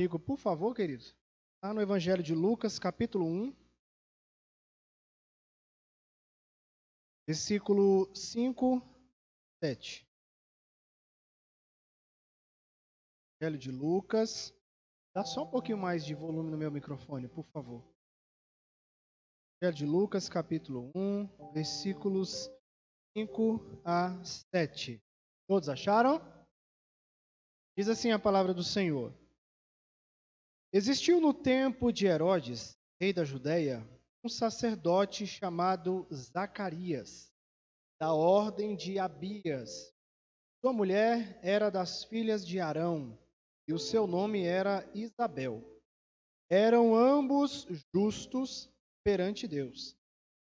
Comigo, por favor, queridos. Está no Evangelho de Lucas, capítulo 1, versículo 5, 7. Evangelho de Lucas. Dá só um pouquinho mais de volume no meu microfone, por favor. Evangelho de Lucas, capítulo 1, versículos 5 a 7. Todos acharam? Diz assim a palavra do Senhor. Existiu no tempo de Herodes, rei da Judéia, um sacerdote chamado Zacarias, da ordem de Abias. Sua mulher era das filhas de Arão, e o seu nome era Isabel. Eram ambos justos perante Deus,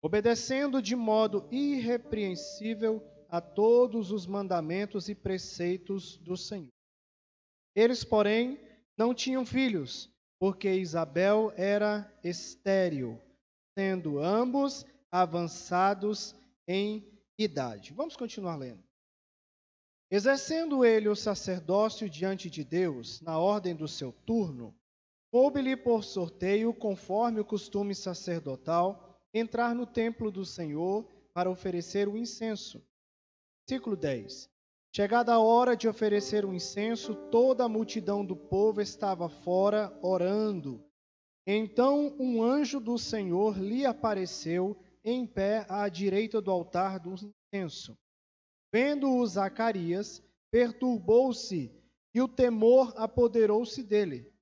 obedecendo de modo irrepreensível a todos os mandamentos e preceitos do Senhor. Eles, porém, não tinham filhos, porque Isabel era estéril, sendo ambos avançados em idade. Vamos continuar lendo. Exercendo ele o sacerdócio diante de Deus, na ordem do seu turno, coube-lhe por sorteio, conforme o costume sacerdotal, entrar no templo do Senhor para oferecer o incenso. Versículo 10. Chegada a hora de oferecer o incenso, toda a multidão do povo estava fora, orando. Então um anjo do Senhor lhe apareceu, em pé à direita do altar do incenso. Vendo-o Zacarias, perturbou-se, e o temor apoderou-se dele.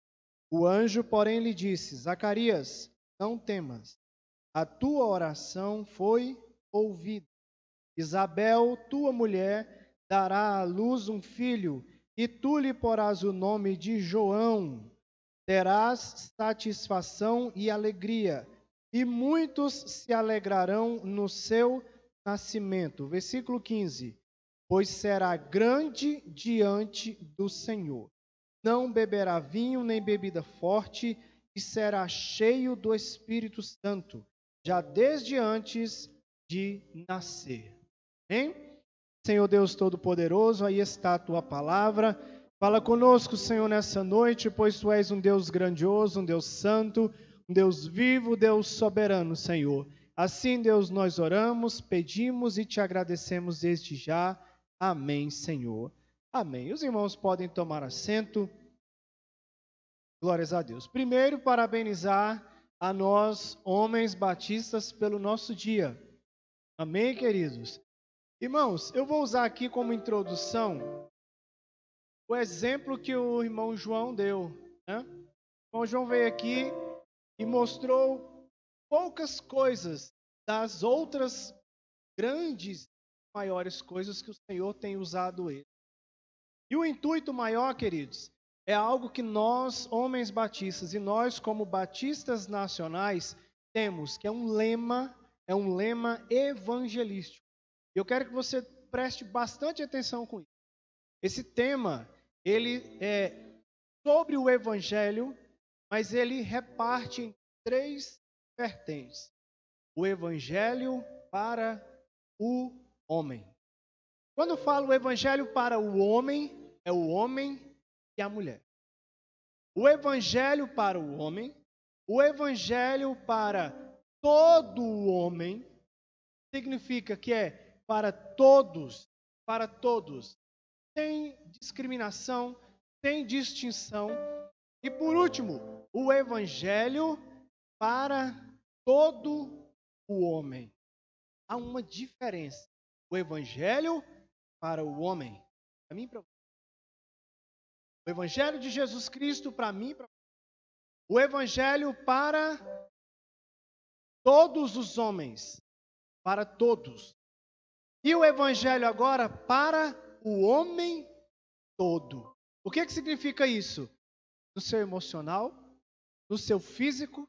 O anjo, porém, lhe disse: Zacarias, não temas, a tua oração foi ouvida. Isabel, tua mulher, dará à luz um filho, e tu lhe porás o nome de João. Terás satisfação e alegria, e muitos se alegrarão no seu nascimento. Versículo 15. Pois será grande diante do Senhor. Não beberá vinho nem bebida forte, e será cheio do Espírito Santo, já desde antes de nascer. Amém? Senhor Deus Todo-Poderoso, aí está a tua palavra. Fala conosco, Senhor, nessa noite, pois tu és um Deus grandioso, um Deus santo, um Deus vivo, Deus soberano, Senhor. Assim, Deus, nós oramos, pedimos e te agradecemos desde já. Amém, Senhor. Amém. Os irmãos podem tomar assento. Glórias a Deus. Primeiro, parabenizar a nós, homens batistas, pelo nosso dia. Amém, queridos? Irmãos, eu vou usar aqui como introdução o exemplo que o irmão João deu, né? O irmão João veio aqui e mostrou poucas coisas das outras grandes, maiores coisas que o Senhor tem usado ele. E o intuito maior, queridos, é algo que nós, homens batistas, e nós como batistas nacionais, temos, que é um lema evangelístico. Eu quero que você preste bastante atenção com isso. Esse tema, ele é sobre o evangelho, mas ele reparte em 3 vertentes. O evangelho para o homem. Quando eu falo o evangelho para o homem, é o homem e a mulher. O evangelho para o homem, o evangelho para todo o homem, significa que é para todos, sem discriminação, sem distinção. E por último, o evangelho para todo o homem. Há uma diferença. O evangelho para o homem. Para mim e para você. O evangelho de Jesus Cristo para mim e para você. O evangelho para todos os homens. Para todos. E o evangelho agora para o homem todo. O que significa isso? No seu emocional, no seu físico,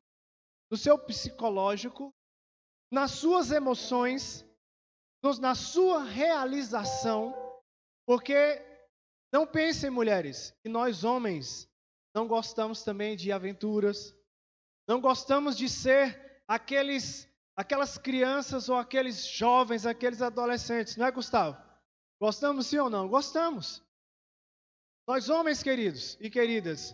no seu psicológico, nas suas emoções, na sua realização, porque não pensem, mulheres, que nós homens não gostamos também de aventuras, não gostamos de ser aquelas crianças ou aqueles jovens, aqueles adolescentes, não é, Gustavo? Gostamos sim ou não? Gostamos. Nós homens, queridos e queridas,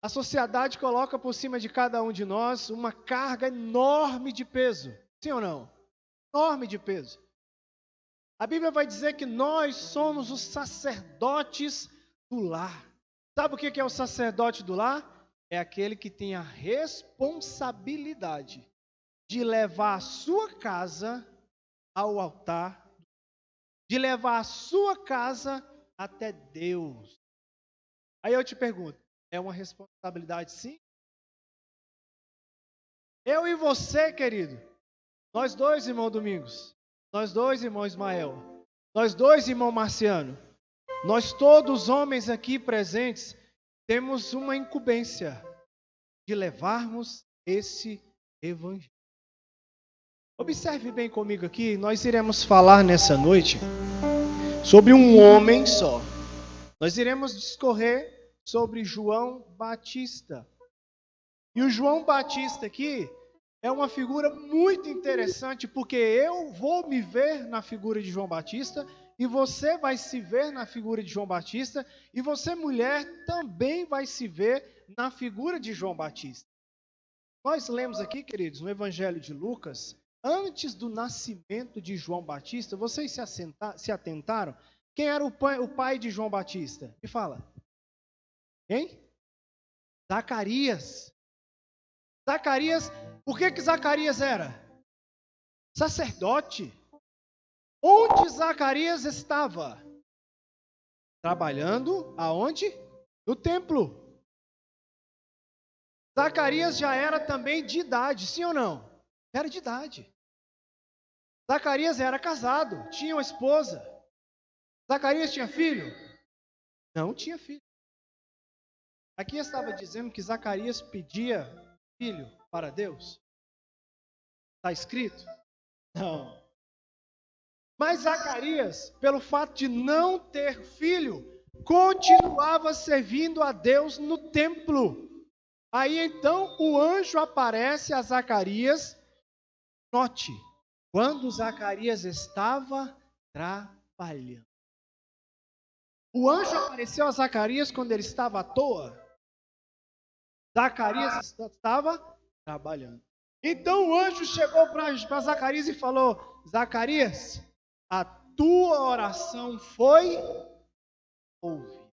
A sociedade coloca por cima de cada um de nós uma carga enorme de peso. Sim ou não? Enorme de peso. A Bíblia vai dizer que nós somos os sacerdotes do lar. Sabe o que é o sacerdote do lar? É aquele que tem a responsabilidade de levar a sua casa ao altar, de levar a sua casa até Deus. Aí eu te pergunto, é uma responsabilidade sim? Eu e você, querido, nós dois, irmão Domingos, nós dois, irmão Ismael, nós dois, irmão Marciano, nós todos homens aqui presentes, temos uma incumbência de levarmos esse evangelho. Observe bem comigo aqui, nós iremos falar nessa noite sobre um homem só. Nós iremos discorrer sobre João Batista. E o João Batista aqui é uma figura muito interessante, porque eu vou me ver na figura de João Batista, e você vai se ver na figura de João Batista, e você, mulher, também vai se ver na figura de João Batista. Nós lemos aqui, queridos, no Evangelho de Lucas, antes do nascimento de João Batista, vocês se atentaram? Quem era o pai de João Batista? Me fala. Quem? Zacarias. Zacarias, por que Zacarias era? Sacerdote. Onde Zacarias estava? Trabalhando aonde? No templo. Zacarias já era também de idade, sim ou não? Era de idade. Zacarias era casado, tinha uma esposa. Zacarias tinha filho? Não tinha filho. Aqui estava dizendo que Zacarias pedia filho para Deus? Está escrito? Não. Mas Zacarias, pelo fato de não ter filho, continuava servindo a Deus no templo. Aí então o anjo aparece a Zacarias. Note, quando Zacarias estava trabalhando. O anjo apareceu a Zacarias quando ele estava à toa. Zacarias estava trabalhando. Então o anjo chegou para Zacarias e falou: Zacarias, a tua oração foi ouvida.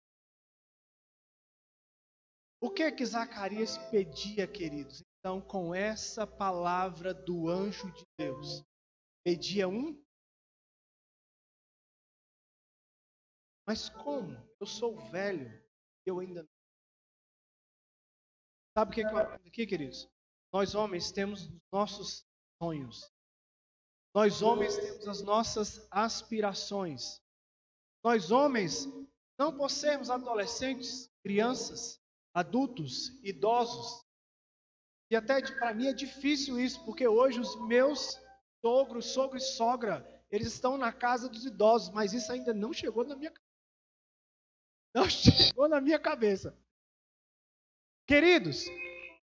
O que Zacarias pedia, queridos? Então, com essa palavra do anjo de Deus, pedia um. Mas como? Eu sou velho, eu ainda não. Sabe o que eu aprendo aqui, queridos? Nós homens temos nossos sonhos. Nós homens temos as nossas aspirações. Nós homens, não por sermos adolescentes, crianças, adultos, idosos. E até para mim é difícil isso, porque hoje os meus sogro e sogra, eles estão na casa dos idosos, mas isso ainda não chegou na minha cabeça. Não chegou na minha cabeça. Queridos,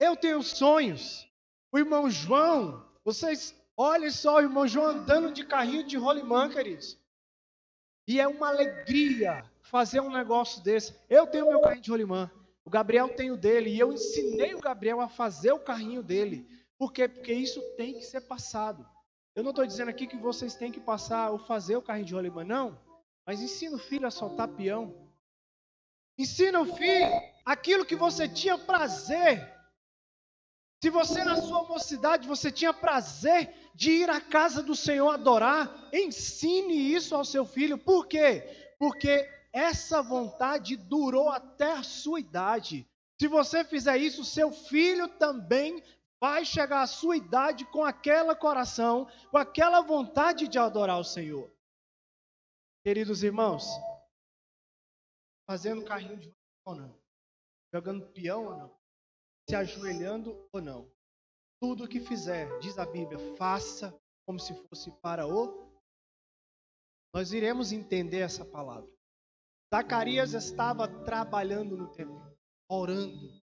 eu tenho sonhos. O irmão João, vocês olhem só o irmão João andando de carrinho de rolimã, queridos. E é uma alegria fazer um negócio desse. Eu tenho meu carrinho de rolimã. O Gabriel tem o dele. E eu ensinei o Gabriel a fazer o carrinho dele. Por quê? Porque isso tem que ser passado. Eu não estou dizendo aqui que vocês têm que passar ou fazer o carrinho de rolimã, não. Mas ensina o filho a soltar peão. Ensina o filho aquilo que você tinha prazer. Se você na sua mocidade, você tinha prazer de ir à casa do Senhor adorar, ensine isso ao seu filho. Por quê? Porque essa vontade durou até a sua idade. Se você fizer isso, seu filho também vai chegar à sua idade com aquele coração, com aquela vontade de adorar o Senhor. Queridos irmãos, fazendo carrinho de ou não, jogando peão ou não, se ajoelhando ou não, tudo o que fizer, diz a Bíblia, faça como se fosse para o. Nós iremos entender essa palavra. Zacarias estava trabalhando no templo, orando.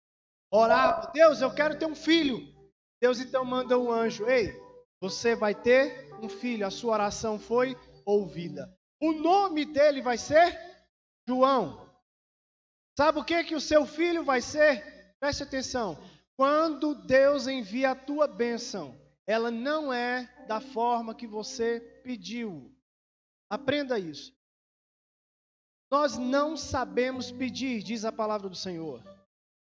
Orava, Deus, eu quero ter um filho. Deus então manda um anjo, ei, você vai ter um filho, a sua oração foi ouvida. O nome dele vai ser João. Sabe o que o seu filho vai ser? Preste atenção. Quando Deus envia a tua bênção, ela não é da forma que você pediu. Aprenda isso. Nós não sabemos pedir, diz a palavra do Senhor.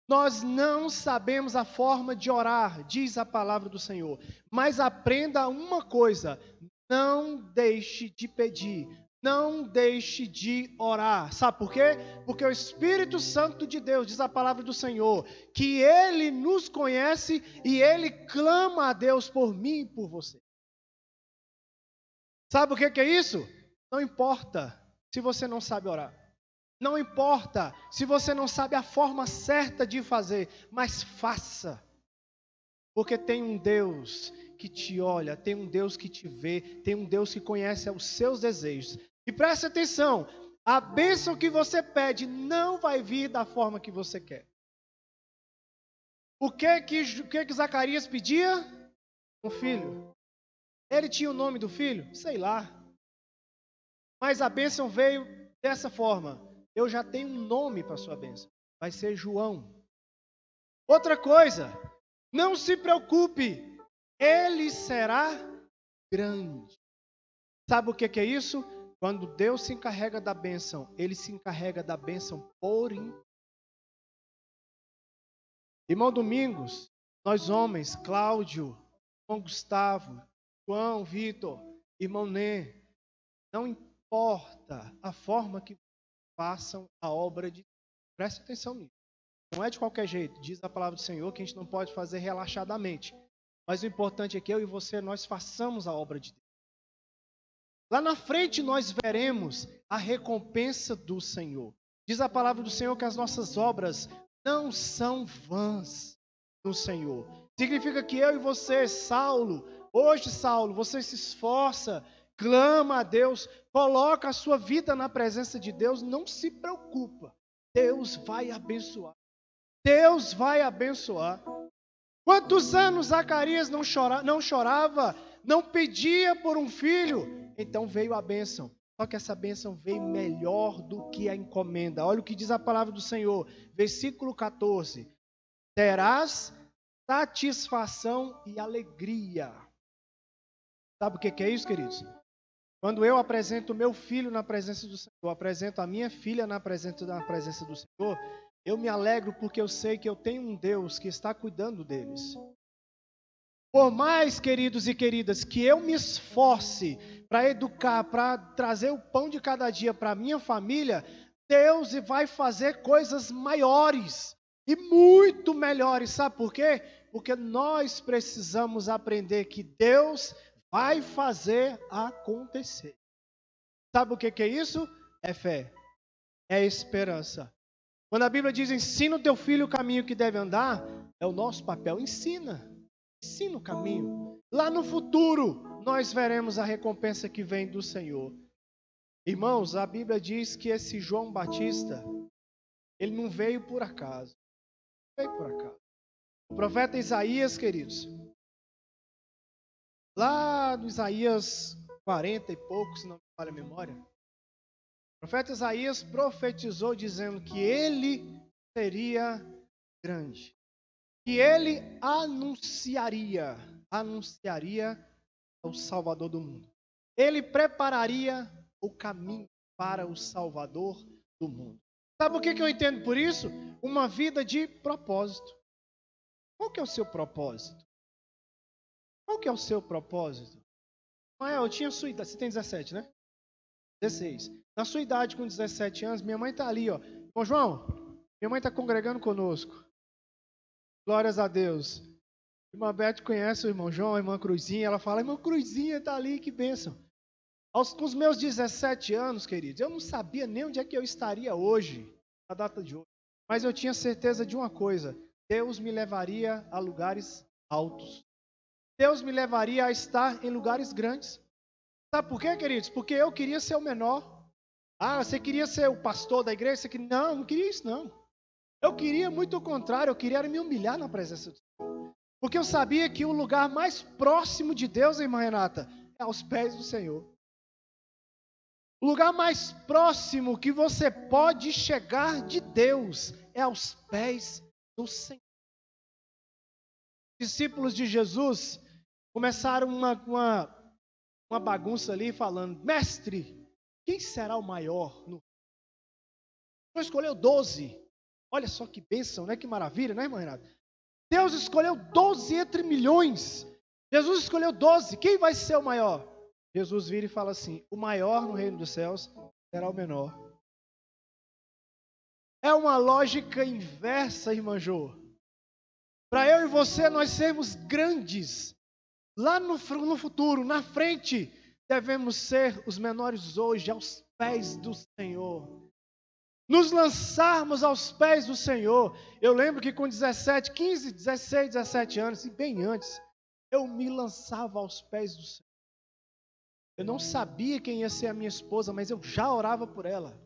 Nós não sabemos a forma de orar, diz a palavra do Senhor. Mas aprenda uma coisa: não deixe de pedir, não deixe de orar. Sabe por quê? Porque o Espírito Santo de Deus, diz a palavra do Senhor, que Ele nos conhece e Ele clama a Deus por mim e por você. Sabe o que é isso? Não importa se você não sabe orar. Não importa se você não sabe a forma certa de fazer, mas faça. Porque tem um Deus que te olha, tem um Deus que te vê, tem um Deus que conhece os seus desejos. E preste atenção, a bênção que você pede não vai vir da forma que você quer. O que Zacarias pedia? Um filho. Ele tinha o nome do filho? Sei lá. Mas a bênção veio dessa forma. Eu já tenho um nome para a sua bênção. Vai ser João. Outra coisa, não se preocupe. Ele será grande. Sabe o que é isso? Quando Deus se encarrega da bênção, Ele se encarrega da bênção por inteiro. Irmão Domingos, nós homens, Cláudio, irmão Gustavo, João, Vitor, irmão Nê, não importa a forma que façam a obra de Deus. Preste atenção nisso. Não é de qualquer jeito. Diz a palavra do Senhor que a gente não pode fazer relaxadamente. Mas o importante é que eu e você, nós façamos a obra de Deus. Lá na frente nós veremos a recompensa do Senhor. Diz a palavra do Senhor que as nossas obras não são vãs no Senhor. Significa que eu e você, Saulo, você se esforça, clama a Deus, coloca a sua vida na presença de Deus, não se preocupa. Deus vai abençoar. Deus vai abençoar. Quantos anos Zacarias não chorava, não pedia por um filho? Então veio a bênção. Só que essa bênção veio melhor do que a encomenda. Olha o que diz a palavra do Senhor. Versículo 14. Terás satisfação e alegria. Sabe o que é isso, queridos? Quando eu apresento o meu filho na presença do Senhor, apresento a minha filha na presença do Senhor, eu me alegro porque eu sei que eu tenho um Deus que está cuidando deles. Por mais, queridos e queridas, que eu me esforce para educar, para trazer o pão de cada dia para a minha família, Deus vai fazer coisas maiores e muito melhores. Sabe por quê? Porque nós precisamos aprender que Deus vai fazer acontecer. Sabe o que é isso? É fé, é esperança. Quando a Bíblia diz, ensina o teu filho o caminho que deve andar, é o nosso papel, ensina o caminho. Lá no futuro, nós veremos a recompensa que vem do Senhor. Irmãos, a Bíblia diz que esse João Batista, ele não veio por acaso. Não veio por acaso. O profeta Isaías, queridos, lá no Isaías 40 e pouco, se não me falha a memória, o profeta Isaías profetizou dizendo que ele seria grande. Que ele anunciaria o Salvador do mundo. Ele prepararia o caminho para o Salvador do mundo. Sabe o que eu entendo por isso? Uma vida de propósito. Qual que é o seu propósito? Qual que é o seu propósito? Eu tinha sua idade, você tem 17, né? 16. Na sua idade, com 17 anos, minha mãe está ali, ó. Ô João, minha mãe está congregando conosco. Glórias a Deus. A irmã Beth conhece o irmão João, a irmã Cruzinha. Ela fala, irmã Cruzinha está ali, que bênção. Com os meus 17 anos, queridos, eu não sabia nem onde é que eu estaria hoje, na data de hoje. Mas eu tinha certeza de uma coisa. Deus me levaria a lugares altos. Deus me levaria a estar em lugares grandes. Sabe por quê, queridos? Porque eu queria ser o menor. Você queria ser o pastor da igreja? Não, não queria isso não. Eu queria muito o contrário, eu queria me humilhar na presença do Senhor. Porque eu sabia que o lugar mais próximo de Deus, irmã Renata, é aos pés do Senhor. O lugar mais próximo que você pode chegar de Deus é aos pés do Senhor. discípulos de Jesus começaram uma bagunça ali, falando: mestre, quem será o maior? Deus escolheu 12. Olha só que bênção, né? Que maravilha, né, irmã Renata? Deus escolheu 12 entre milhões. Jesus escolheu 12. Quem vai ser o maior? Jesus vira e fala assim: o maior no reino dos céus será o menor. É uma lógica inversa, irmã Jô. Para eu e você, nós sermos grandes. Lá no futuro, na frente, devemos ser os menores hoje, aos pés do Senhor. Nos lançarmos aos pés do Senhor. Eu lembro que com 17, 15, 16, 17 anos, e bem antes, eu me lançava aos pés do Senhor. Eu não sabia quem ia ser a minha esposa, mas eu já orava por ela.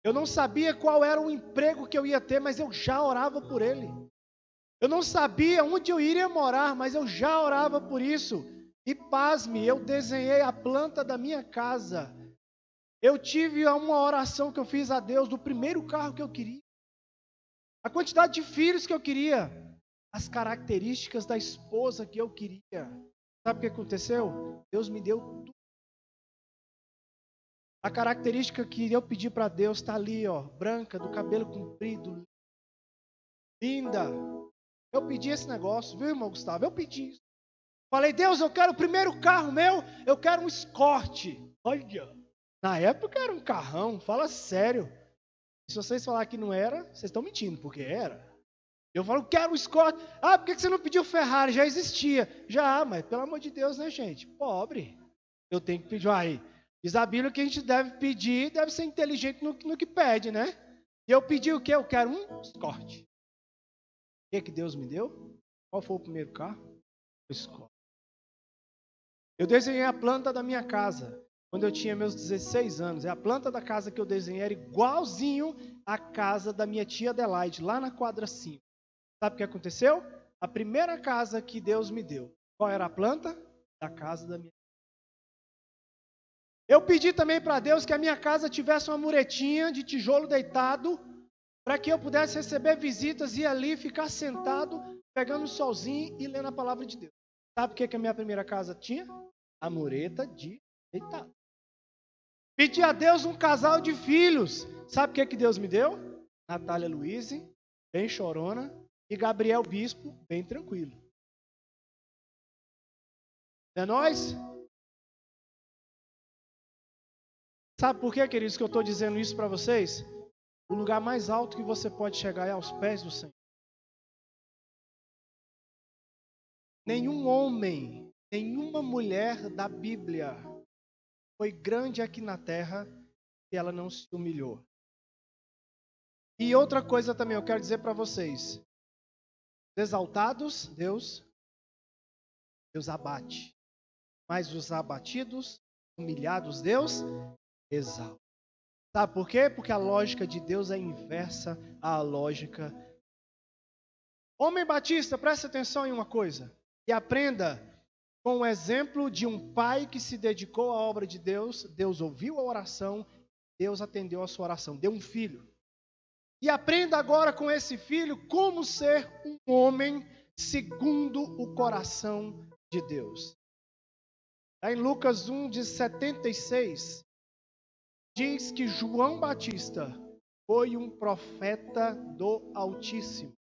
Eu não sabia qual era o emprego que eu ia ter, mas eu já orava por ele. Eu não sabia onde eu iria morar, mas eu já orava por isso. E pasme, eu desenhei a planta da minha casa. Eu tive uma oração que eu fiz a Deus do primeiro carro que eu queria. A quantidade de filhos que eu queria. As características da esposa que eu queria. Sabe o que aconteceu? Deus me deu tudo. A característica que eu pedi para Deus está ali, ó, branca, do cabelo comprido, linda. Eu pedi esse negócio, viu, irmão Gustavo? Eu pedi isso. Falei: Deus, eu quero o primeiro carro meu, eu quero um Escort. Olha, na época era um carrão, fala sério. Se vocês falarem que não era, vocês estão mentindo, porque era. Eu falo: quero um Escort. Ah, por que você não pediu Ferrari? Já existia. Já, mas pelo amor de Deus, né, gente? Pobre. Eu tenho que pedir. Aí, diz a Bíblia que a gente deve pedir, deve ser inteligente no que pede, né? E eu pedi o quê? Eu quero um Escort. O que Deus me deu? Qual foi o primeiro carro? O Escort. Eu desenhei a planta da minha casa quando eu tinha meus 16 anos. É a planta da casa que eu desenhei, era igualzinho à casa da minha tia Adelaide, lá na quadra 5. Sabe o que aconteceu? A primeira casa que Deus me deu. Qual era a planta? Da casa da minha tia. Eu pedi também para Deus que a minha casa tivesse uma muretinha de tijolo deitado, para que eu pudesse receber visitas e ali ficar sentado, pegando um solzinho e lendo a palavra de Deus. Sabe o que a minha primeira casa tinha? A mureta de deitado. Pedi a Deus um casal de filhos. Sabe o que Deus me deu? Natália Luíse, bem chorona, e Gabriel Bispo, bem tranquilo. É nóis? Sabe por que, queridos, que eu estou dizendo isso para vocês? O lugar mais alto que você pode chegar é aos pés do Senhor. Nenhum homem, nenhuma mulher da Bíblia foi grande aqui na terra e ela não se humilhou. E outra coisa também eu quero dizer para vocês. Exaltados, Deus abate. Mas os abatidos, humilhados, Deus exalta. Sabe por quê? Porque a lógica de Deus é inversa à lógica. Homem Batista, preste atenção em uma coisa. E aprenda com o exemplo de um pai que se dedicou à obra de Deus. Deus ouviu a oração, Deus atendeu a sua oração, deu um filho. E aprenda agora com esse filho como ser um homem segundo o coração de Deus. Em Lucas 1, de 76, diz que João Batista foi um profeta do Altíssimo.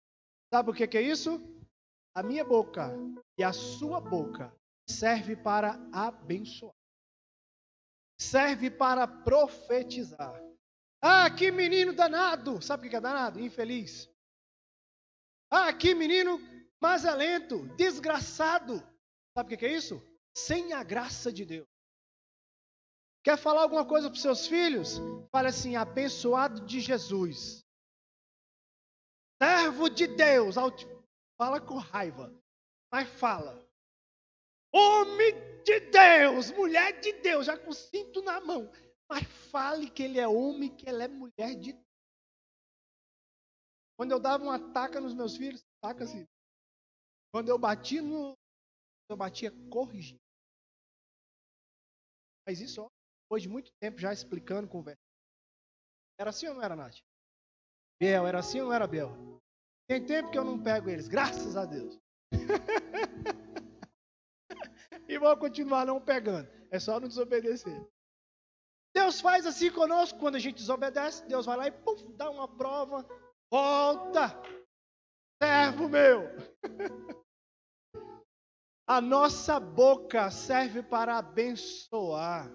Sabe o que é isso? A minha boca e a sua boca serve para abençoar. Serve para profetizar. Ah, que menino danado. Sabe o que é danado? Infeliz. Ah, que menino mazalento, desgraçado. Sabe o que é isso? Sem a graça de Deus. Quer falar alguma coisa para os seus filhos? Fale assim: abençoado de Jesus. Servo de Deus. Fala com raiva, mas fala. Homem de Deus, mulher de Deus, já com o cinto na mão. Mas fale que ele é homem, que ela é mulher de Deus. Quando eu dava uma taca nos meus filhos, taca assim. Quando eu batia eu batia corrigindo. Mas isso, ó, depois de muito tempo já explicando, conversa. Era assim ou não era, Nath? Biel, era assim ou não era, Biel? Tem tempo que eu não pego eles, graças a Deus. E vão continuar não pegando. É só não desobedecer. Deus faz assim conosco, quando a gente desobedece, Deus vai lá e puf, dá uma prova. Volta, servo meu. A nossa boca serve para abençoar.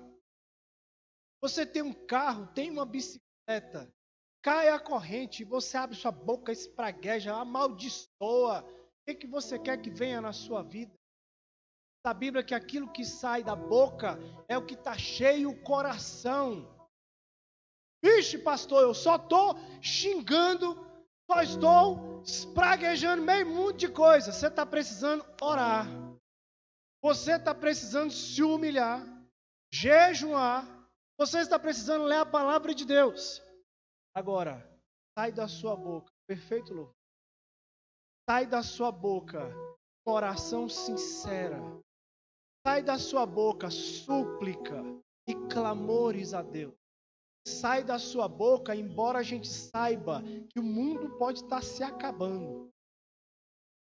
Você tem um carro, tem uma bicicleta, cai a corrente, você abre sua boca, espragueja, amaldiçoa. O que você quer que venha na sua vida? Da Bíblia que aquilo que sai da boca é o que está cheio o coração. Vixe, pastor, eu só estou xingando, só estou espraguejando meio mundo de coisa. Você está precisando orar. Você está precisando se humilhar, jejuar. Você está precisando ler a palavra de Deus. Agora, sai da sua boca, perfeito louvor. Sai da sua boca, oração sincera. Sai da sua boca, súplica e clamores a Deus. Sai da sua boca, embora a gente saiba que o mundo pode estar se acabando.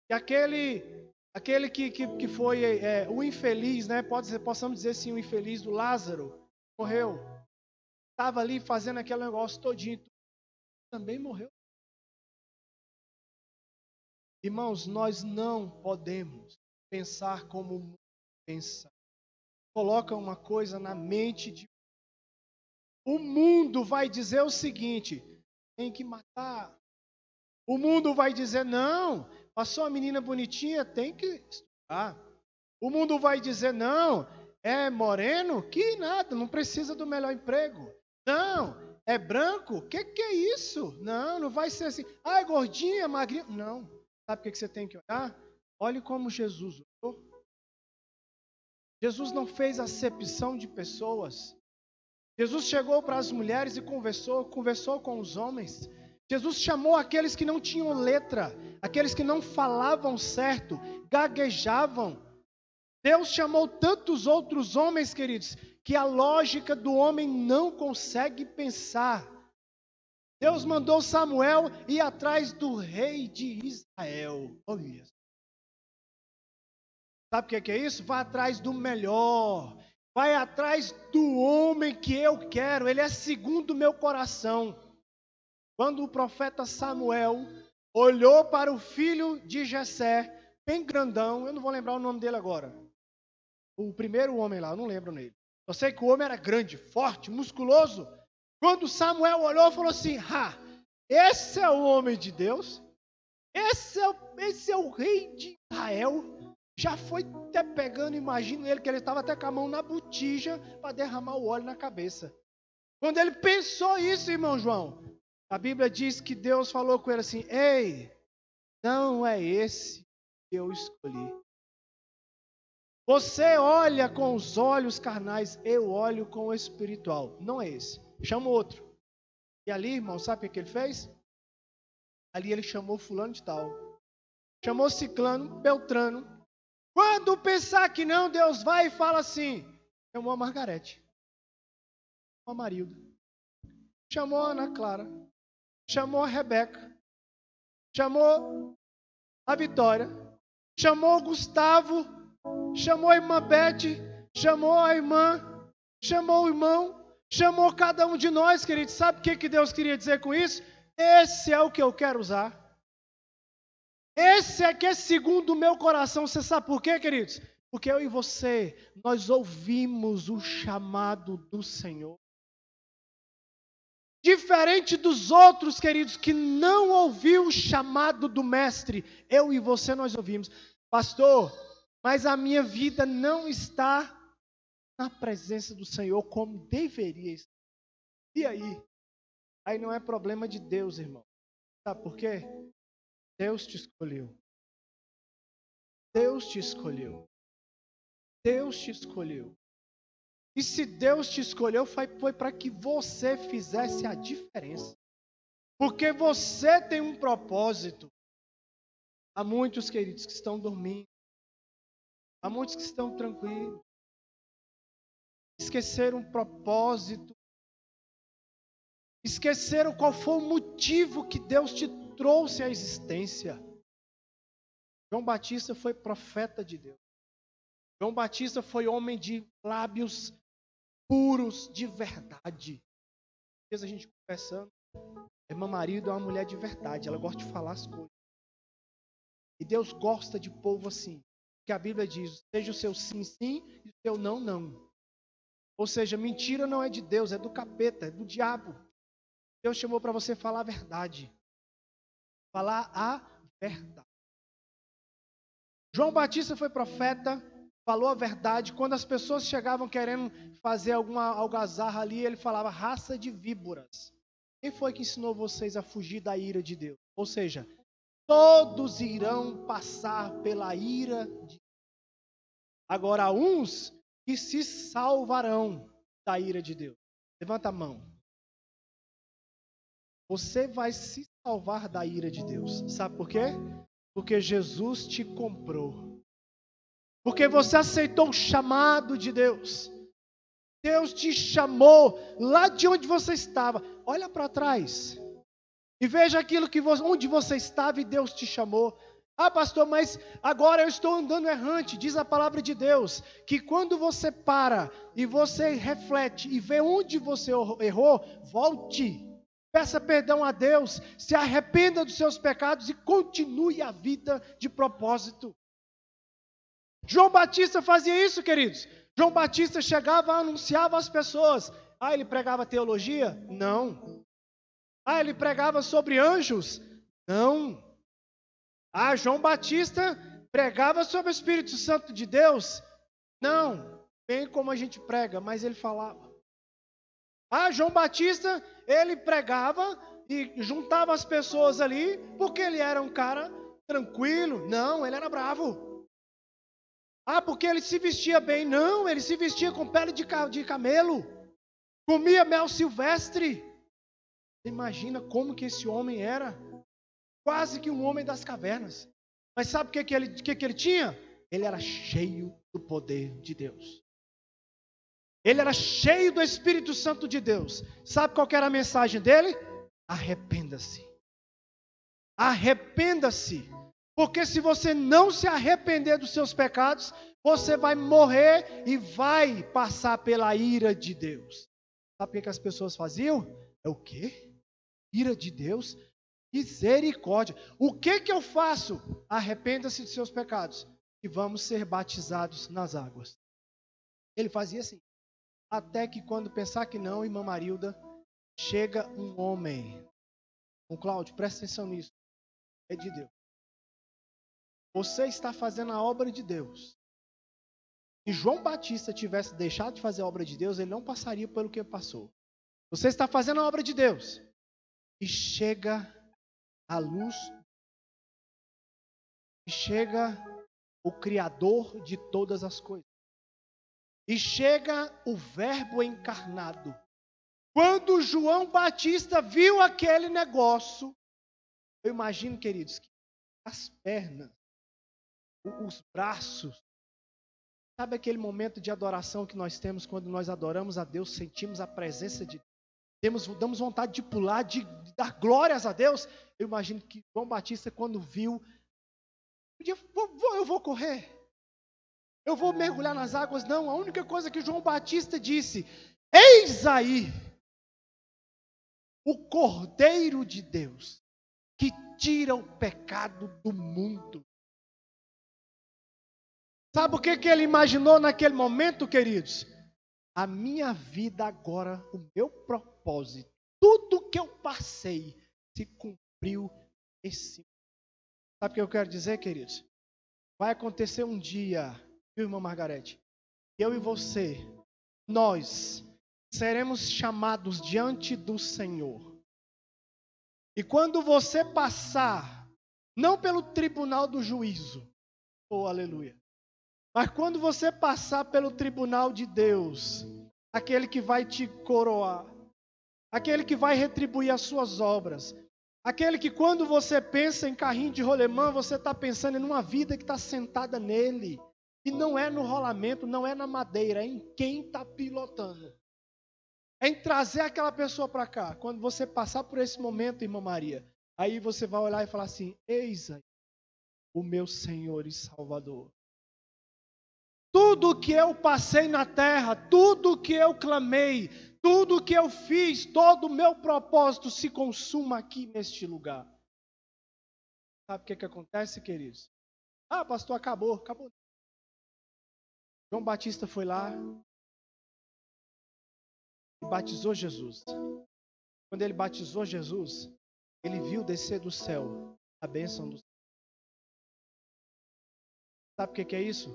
E aquele que foi o infeliz, né? Possamos dizer assim, o infeliz do Lázaro, morreu. Estava ali fazendo aquele negócio todinho. Também morreu. Irmãos, nós não podemos pensar como o mundo pensa. Coloca uma coisa na mente de... O mundo vai dizer o seguinte: tem que matar. O mundo vai dizer, não, passou uma menina bonitinha, tem que estudar. O mundo vai dizer, não, é moreno? Que nada, não precisa do melhor emprego. Não, é branco? Que é isso? Não, não vai ser assim. Ah, é gordinha, magrinha? Não. Sabe o que você tem que olhar? Olhe como Jesus olhou. Jesus não fez acepção de pessoas. Jesus chegou para as mulheres e conversou com os homens. Jesus chamou aqueles que não tinham letra, aqueles que não falavam certo, gaguejavam. Deus chamou tantos outros homens, queridos, que a lógica do homem não consegue pensar. Deus mandou Samuel ir atrás do rei de Israel. Olha. Sabe o que é isso? Vai atrás do melhor. Vai atrás do homem que eu quero. Ele é segundo o meu coração. Quando o profeta Samuel olhou para o filho de Jessé, bem grandão, eu não vou lembrar o nome dele agora. O primeiro homem lá, eu não lembro nele. Eu sei que o homem era grande, forte, musculoso. Quando Samuel olhou, falou assim: esse é o homem de Deus? Esse é o rei de Israel? Já foi até pegando, imagino ele, que ele estava até com a mão na botija para derramar o óleo na cabeça. Quando ele pensou isso, irmão João, a Bíblia diz que Deus falou com ele assim: ei, não é esse que eu escolhi. Você olha com os olhos carnais, eu olho com o espiritual. Não é esse. Chama outro. E ali, irmão, sabe o que ele fez? Ali ele chamou fulano de tal. Chamou ciclano, beltrano. Quando pensar que não, Deus vai e fala assim. Chamou a Margarete. Chamou a Marilda. Chamou a Ana Clara. Chamou a Rebeca. Chamou a Vitória. Chamou o Gustavo. Chamou a irmã Beth, chamou a irmã, chamou o irmão, chamou cada um de nós, queridos. Sabe o que Deus queria dizer com isso? Esse é o que eu quero usar. Esse é que é segundo o meu coração. Você sabe por quê, queridos? Porque eu e você, nós ouvimos o chamado do Senhor. Diferente dos outros, queridos, que não ouviu o chamado do Mestre, eu e você nós ouvimos. Pastor, mas a minha vida não está na presença do Senhor como deveria estar. E aí? Aí não é problema de Deus, irmão. Sabe por quê? Deus te escolheu. Deus te escolheu. Deus te escolheu. E se Deus te escolheu, foi para que você fizesse a diferença. Porque você tem um propósito. Há muitos, queridos, que estão dormindo. Há muitos que estão tranquilos. Esqueceram o propósito. Esqueceram qual foi o motivo que Deus te trouxe à existência. João Batista foi profeta de Deus. João Batista foi homem de lábios puros de verdade. Às vezes a gente conversando, a irmã Marilda é uma mulher de verdade, ela gosta de falar as coisas. E Deus gosta de povo assim, que a Bíblia diz, seja o seu sim, sim, e o seu não, não. Ou seja, mentira não é de Deus, é do capeta, é do diabo. Deus chamou para você falar a verdade. Falar a verdade. João Batista foi profeta, falou a verdade. Quando as pessoas chegavam querendo fazer alguma algazarra ali, ele falava raça de víboras. Quem foi que ensinou vocês a fugir da ira de Deus? Ou seja, todos irão passar pela ira de Deus. Agora, uns que se salvarão da ira de Deus. Levanta a mão. Você vai se salvar da ira de Deus. Sabe por quê? Porque Jesus te comprou. Porque você aceitou o chamado de Deus. Deus te chamou lá de onde você estava. Olha para trás. E veja aquilo onde você estava e Deus te chamou. Ah, pastor, mas agora eu estou andando errante. Diz a palavra de Deus que quando você para e você reflete e vê onde você errou, volte. Peça perdão a Deus, se arrependa dos seus pecados e continue a vida de propósito. João Batista fazia isso, queridos. João Batista chegava e anunciava às pessoas. Ah, ele pregava teologia? Não. Ah, ele pregava sobre anjos? Não. Ah, João Batista pregava sobre o Espírito Santo de Deus? Não. Bem como a gente prega, mas ele falava. Ah, João Batista, ele pregava e juntava as pessoas ali, porque ele era um cara tranquilo. Não, ele era bravo. Ah, porque ele se vestia bem. Não, ele se vestia com pele de camelo. Comia mel silvestre. Imagina como que esse homem era. Quase que um homem das cavernas. Mas sabe o que ele tinha? Ele era cheio do poder de Deus. Ele era cheio do Espírito Santo de Deus. Sabe qual que era a mensagem dele? Arrependa-se. Arrependa-se. Porque se você não se arrepender dos seus pecados, você vai morrer e vai passar pela ira de Deus. Sabe o que as pessoas faziam? É o quê? Ira de Deus? Misericórdia. O que eu faço? Arrependa-se dos seus pecados e vamos ser batizados nas águas. Ele fazia assim. Até que quando pensar que não, irmã Marilda, chega um homem. O Cláudio, presta atenção nisso. É de Deus. Você está fazendo a obra de Deus. Se João Batista tivesse deixado de fazer a obra de Deus, ele não passaria pelo que passou. Você está fazendo a obra de Deus. E chega a luz. E chega o Criador de todas as coisas. E chega o Verbo encarnado. Quando João Batista viu aquele negócio, eu imagino, queridos, que as pernas, os braços, sabe aquele momento de adoração que nós temos quando nós adoramos a Deus, sentimos a presença de Deus, damos vontade de pular, de dar glórias a Deus? Eu imagino que João Batista, quando viu, eu vou correr. Eu vou mergulhar nas águas? Não, a única coisa que João Batista disse, eis aí o Cordeiro de Deus, que tira o pecado do mundo. Sabe o que ele imaginou naquele momento, queridos? A minha vida agora, o meu propósito, tudo que eu passei, se cumpriu esse. Sabe o que eu quero dizer, queridos? Vai acontecer um dia, viu, irmã Margarete? Eu e você, nós seremos chamados diante do Senhor. E quando você passar, não pelo tribunal do juízo, oh aleluia, mas quando você passar pelo tribunal de Deus, aquele que vai te coroar, aquele que vai retribuir as suas obras, aquele que quando você pensa em carrinho de rolemã, você está pensando em uma vida que está sentada nele. E não é no rolamento, não é na madeira, é em quem está pilotando. É em trazer aquela pessoa para cá. Quando você passar por esse momento, irmã Maria, aí você vai olhar e falar assim, eis aí, o meu Senhor e Salvador. Tudo que eu passei na terra, tudo que eu clamei, tudo que eu fiz, todo o meu propósito se consuma aqui neste lugar. Sabe o que acontece, queridos? Pastor, acabou. João Batista foi lá e batizou Jesus. Quando ele batizou Jesus, ele viu descer do céu a bênção do céu. Sabe o que é isso?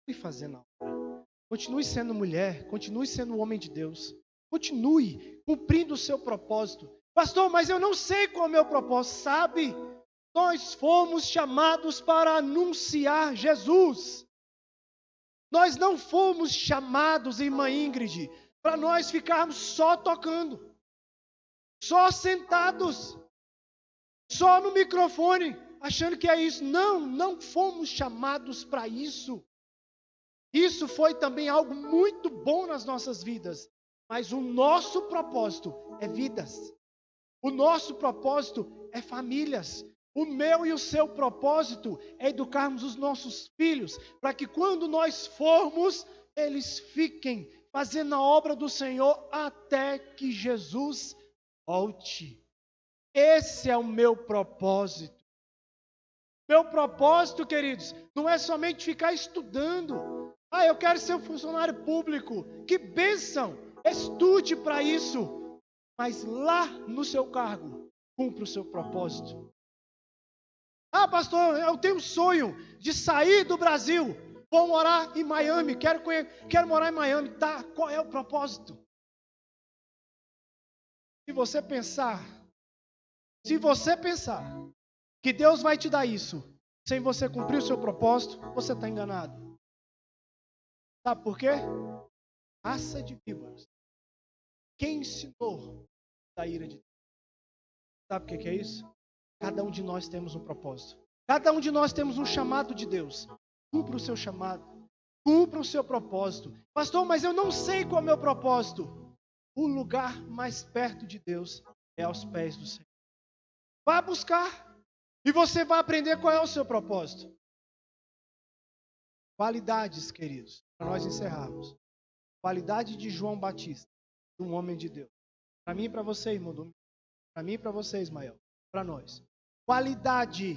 Continue fazendo a obra. Continue sendo mulher, continue sendo homem de Deus. Continue cumprindo o seu propósito. Pastor, mas eu não sei qual é o meu propósito. Sabe? Nós fomos chamados para anunciar Jesus. Nós não fomos chamados, irmã Ingrid, para nós ficarmos só tocando, só sentados, só no microfone, achando que é isso. Não fomos chamados para isso. Isso foi também algo muito bom nas nossas vidas. Mas o nosso propósito é vidas. O nosso propósito é famílias. O meu e o seu propósito é educarmos os nossos filhos, para que quando nós formos, eles fiquem fazendo a obra do Senhor até que Jesus volte. Esse é o meu propósito. Meu propósito, queridos, não é somente ficar estudando. Eu quero ser um funcionário público. Que bênção! Estude para isso. Mas lá no seu cargo, cumpra o seu propósito. Pastor, eu tenho um sonho de sair do Brasil. Vou morar em Miami. Quero morar em Miami. Tá, qual é o propósito? Se você pensar que Deus vai te dar isso, sem você cumprir o seu propósito, você está enganado. Sabe por quê? Raça de víboras. Quem ensinou da ira de Deus? Sabe o que é isso? Cada um de nós temos um propósito. Cada um de nós temos um chamado de Deus. Cumpra o seu chamado. Cumpra o seu propósito. Pastor, mas eu não sei qual é o meu propósito. O lugar mais perto de Deus é aos pés do Senhor. Vá buscar. E você vai aprender qual é o seu propósito. Qualidades, queridos, para nós encerrarmos. Qualidade de João Batista, de um homem de Deus. Para mim e para você, irmão. Para mim e para você, Ismael. Para nós. Qualidade,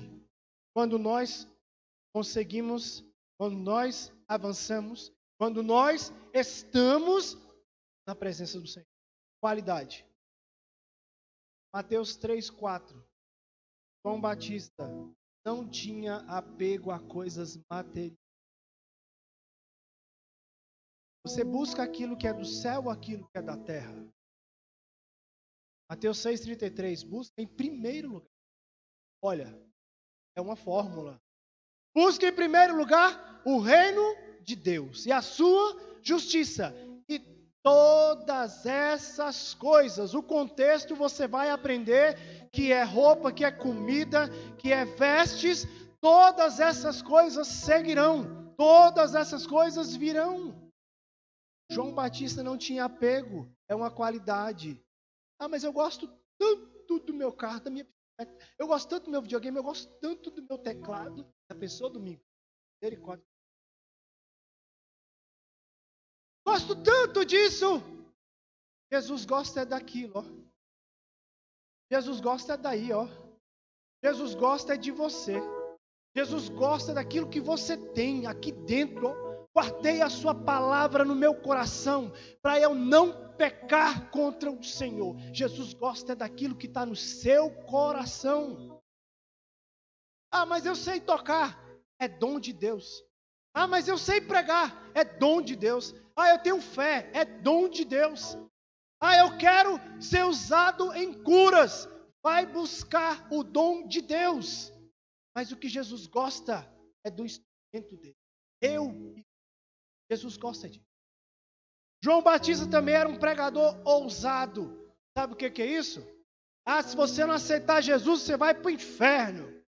quando nós conseguimos, quando nós avançamos, quando nós estamos na presença do Senhor. Qualidade. Mateus 3:4. João Batista não tinha apego a coisas materiais. Você busca aquilo que é do céu, aquilo que é da terra. Mateus 6:33. Busca em primeiro lugar. Olha, é uma fórmula. Busque em primeiro lugar o reino de Deus e a sua justiça. E todas essas coisas, o contexto você vai aprender que é roupa, que é comida, que é vestes, todas essas coisas seguirão. Todas essas coisas virão. João Batista não tinha apego, é uma qualidade. Mas eu gosto tanto do meu carro, da minha bicicleta, eu gosto tanto do meu videogame, eu gosto tanto do meu teclado. A pessoa domingo, misericórdia. Gosto tanto disso. Jesus gosta é daquilo, ó. Jesus gosta é daí, ó. Jesus gosta é de você. Jesus gosta daquilo que você tem aqui dentro, ó. Guardei a sua palavra no meu coração, para eu não pecar contra o Senhor. Jesus gosta daquilo que está no seu coração. Mas eu sei tocar, é dom de Deus. Mas eu sei pregar, é dom de Deus. Eu tenho fé, é dom de Deus. Eu quero ser usado em curas. Vai buscar o dom de Deus. Mas o que Jesus gosta é do instrumento dele. Jesus gosta disso. João Batista também era um pregador ousado. Sabe o que é isso? Se você não aceitar Jesus, você vai para o inferno.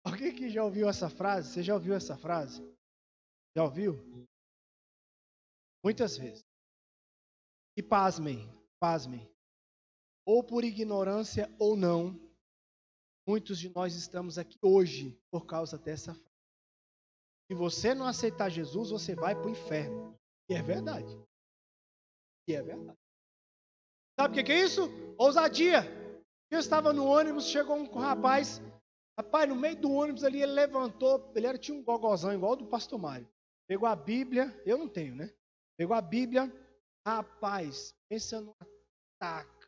Alguém que já ouviu essa frase? Você já ouviu essa frase? Já ouviu? Muitas vezes. E pasmem. Ou por ignorância ou não, muitos de nós estamos aqui hoje por causa dessa frase. Se você não aceitar Jesus, você vai para o inferno. E é verdade. E é verdade. Sabe o que é isso? Ousadia. Eu estava no ônibus, chegou um rapaz. Rapaz, no meio do ônibus ali, ele levantou. Tinha um gogozão igual do pastor Mário. Pegou a Bíblia. Eu não tenho, né? Pegou a Bíblia. Rapaz, pensa no ataque.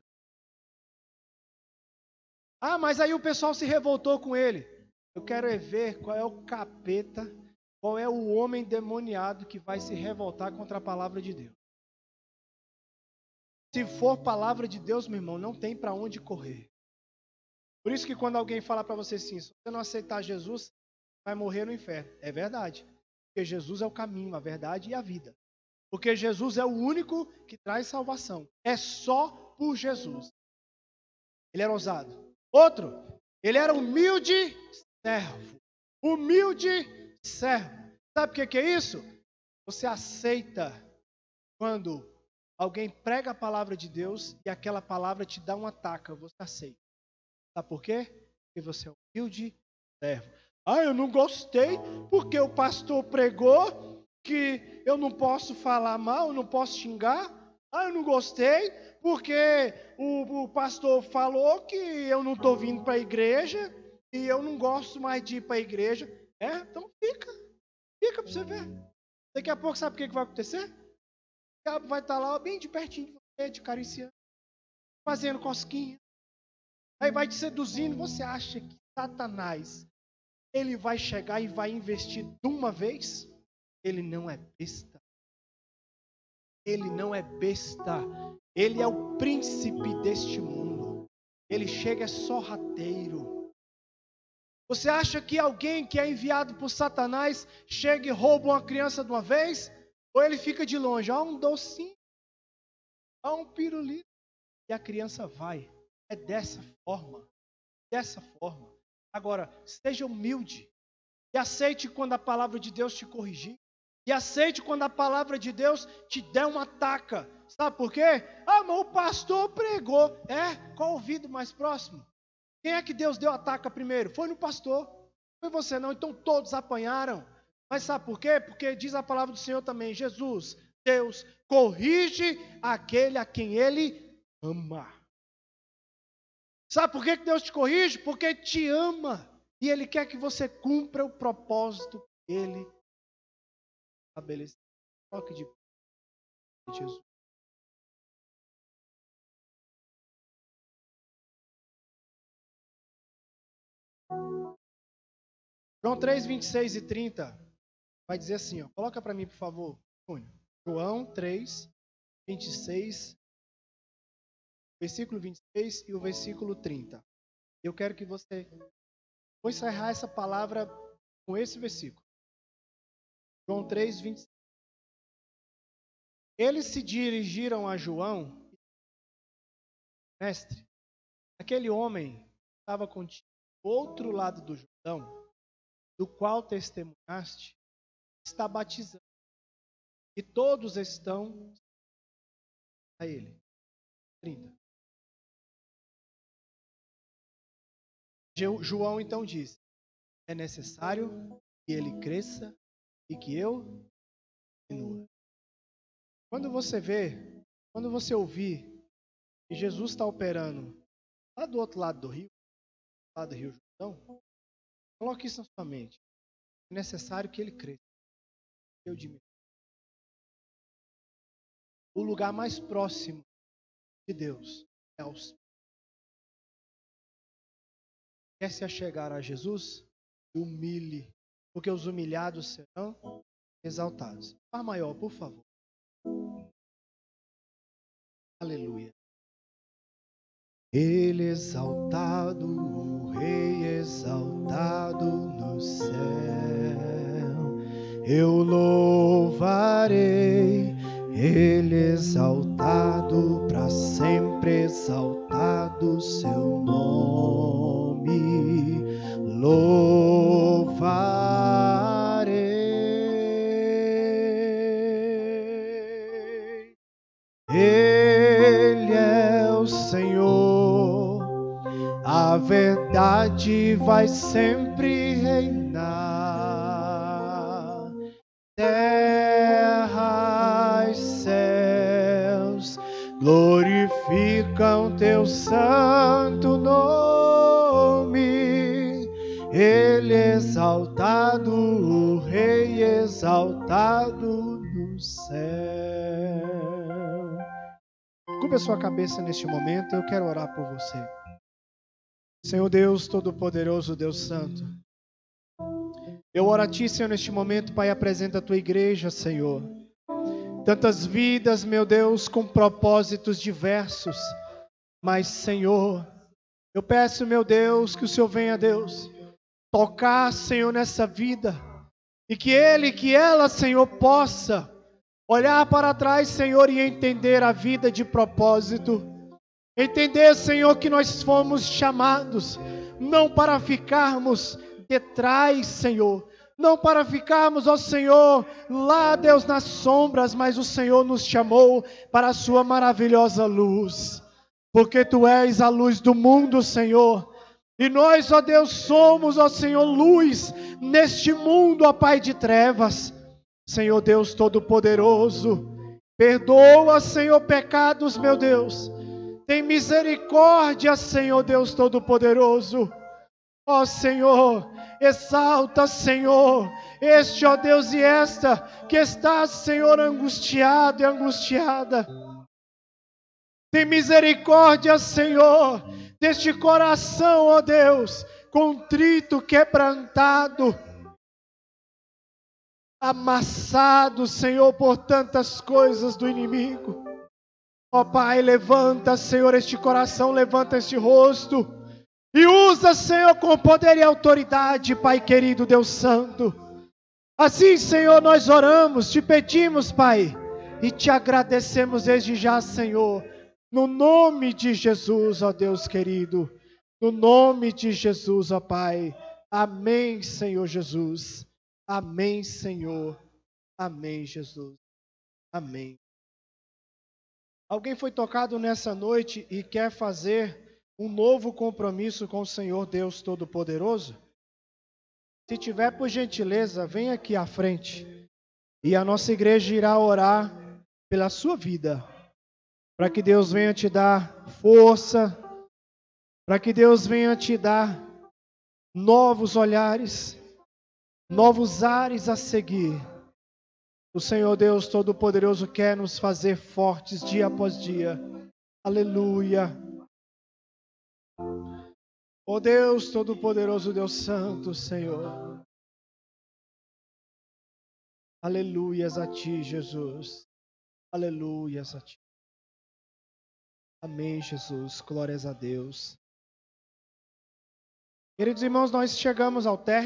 Ah, mas aí o pessoal se revoltou com ele. Eu quero ver qual é o capeta, qual é o homem demoniado que vai se revoltar contra a palavra de Deus. Se for palavra de Deus, meu irmão, não tem para onde correr. Por isso que quando alguém fala para você assim, se você não aceitar Jesus, vai morrer no inferno. É verdade. Porque Jesus é o caminho, a verdade e a vida. Porque Jesus é o único que traz salvação. É só por Jesus. Ele era ousado. Outro, ele era humilde servo. Humilde servo. Sabe o que é isso? Você aceita quando alguém prega a palavra de Deus e aquela palavra te dá um ataque. Você aceita. Sabe por quê? Porque você é humilde servo. Ah, eu não gostei porque o pastor pregou que eu não posso falar mal, eu não posso xingar. Ah, eu não gostei porque o pastor falou que eu não estou vindo para a igreja e eu não gosto mais de ir para a igreja. Então fica para você ver. Daqui a pouco sabe o que vai acontecer? O diabo vai estar lá bem de pertinho de você, te acariciando, fazendo cosquinha. Aí vai te seduzindo. Você acha que Satanás, ele vai chegar e vai investir de uma vez? Ele não é besta. Ele não é besta. Ele é o príncipe deste mundo. Ele chega sorrateiro. Você acha que alguém que é enviado por Satanás chega e rouba uma criança de uma vez? Ou ele fica de longe? Um docinho. Um pirulito. E a criança vai. É dessa forma. Dessa forma. Agora, seja humilde. E aceite quando a palavra de Deus te corrigir. E aceite quando a palavra de Deus te der uma taca. Sabe por quê? Ah, mas o pastor pregou. Qual ouvido mais próximo? Quem é que Deus deu a taca primeiro? Foi no pastor. Foi você não. Então todos apanharam. Mas sabe por quê? Porque diz a palavra do Senhor também. Jesus, Deus, corrige aquele a quem Ele ama. Sabe por que Deus te corrige? Porque te ama. E Ele quer que você cumpra o propósito que Ele estabeleceu. Toque de Jesus. João 3, 26 e 30 vai dizer assim, coloca para mim, por favor, Júnior. João 3, 26, versículo 26 e o versículo 30. Eu quero que você... Vou encerrar essa palavra com esse versículo. João 3, 26. Eles se dirigiram a João. Mestre, aquele homem estava contigo do outro lado do Jordão, do qual testemunhaste, está batizando. E todos estão a ele. 30. João então disse: é necessário que ele cresça e que eu diminua. Quando você ouvir que Jesus está operando lá do outro lado do rio, lá do Rio Jordão, coloque isso na sua mente. É necessário que ele cresça e eu diminua. O lugar mais próximo de Deus é aos. Quer se achegar a Jesus? Humilhe, porque os humilhados serão exaltados. Fá maior, por favor. Aleluia. Ele exaltado, o Rei exaltado no céu. Eu louvarei, Ele exaltado, para sempre exaltado seu nome. Louvarei. Ele é o Senhor, a verdade vai sempre reinar. Terra e céus glorificam teu santo nome. Ele exaltado, o Rei exaltado no céu. Curva a sua cabeça neste momento, eu quero orar por você. Senhor Deus Todo-Poderoso, Deus Santo, eu oro a Ti, Senhor, neste momento, Pai, apresenta a Tua igreja, Senhor. Tantas vidas, meu Deus, com propósitos diversos, mas, Senhor, eu peço, meu Deus, que o Senhor venha, Deus, tocar, Senhor, nessa vida, e que ele, que ela, Senhor, possa olhar para trás, Senhor, e entender a vida de propósito. Entender, Senhor, que nós fomos chamados, não para ficarmos detrás, Senhor, não para ficarmos, ó Senhor, lá, Deus, nas sombras, mas o Senhor nos chamou para a sua maravilhosa luz, porque Tu és a luz do mundo, Senhor, e nós, ó Deus, somos, ó Senhor, luz neste mundo, ó Pai de trevas. Senhor Deus Todo-Poderoso, perdoa, Senhor, pecados, meu Deus. Tem misericórdia, Senhor Deus Todo-Poderoso. Ó Senhor, exalta, Senhor, este, ó Deus, e esta que está, Senhor, angustiado e angustiada. Tem misericórdia, Senhor, deste coração, ó Deus, contrito, quebrantado, amassado, Senhor, por tantas coisas do inimigo. Ó Pai, levanta, Senhor, este coração, levanta este rosto, e usa, Senhor, com poder e autoridade, Pai querido, Deus Santo. Assim, Senhor, nós oramos, te pedimos, Pai, e te agradecemos desde já, Senhor, no nome de Jesus, ó Deus querido, no nome de Jesus, ó Pai. Amém, Senhor Jesus. Amém, Senhor. Amém, Jesus. Amém. Alguém foi tocado nessa noite e quer fazer um novo compromisso com o Senhor Deus Todo-Poderoso? Se tiver, por gentileza, vem aqui à frente. E a nossa igreja irá orar pela sua vida, para que Deus venha te dar força, para que Deus venha te dar novos olhares, novos ares a seguir. O Senhor Deus Todo-Poderoso quer nos fazer fortes dia após dia. Aleluia. Ó Deus Todo-Poderoso, Deus Santo, Senhor. Aleluias a Ti, Jesus. Aleluias a Ti. Amém, Jesus. Glórias a Deus. Queridos irmãos, nós chegamos ao término.